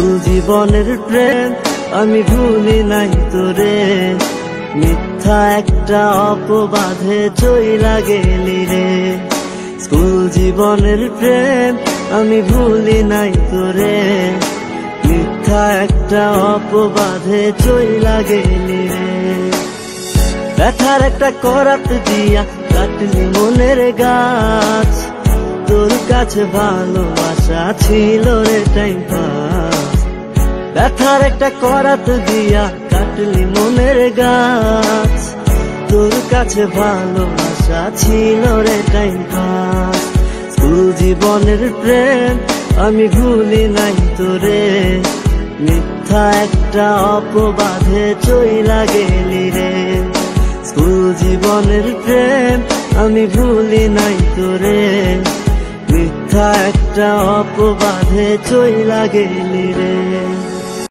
School জীবনের প্রেম আমি ভুলি নাই তোরে, মিথ্যা একটা অপবাদে চইলা গেলি রে। স্কুল জীবনের প্রেম আমি ভুলি নাই তোরে, মিথ্যা একটা অপবাদে চইলা গেলি রে। ব্যথার একটা করাত দিয়া কাটলি মনের গাছ, তোর কাছে ভালোবাসা ছিল রে টাইম পাস। ব্যথার একটা করাত দিয়া কাটলি মনের গাছ, তোর কাছে ভালোবাসা ছিল রে টাইম পাস। স্কুল জীবনের প্রেম আমি ভুলি নাই তোরে, মিথ্যা একটা অপবাদে চইলা গেলি রে। স্কুল জীবনের প্রেম আমি ভুলি নাই তোরে, মিথ্যা একটা অপবাদে চইলা গেলি রে।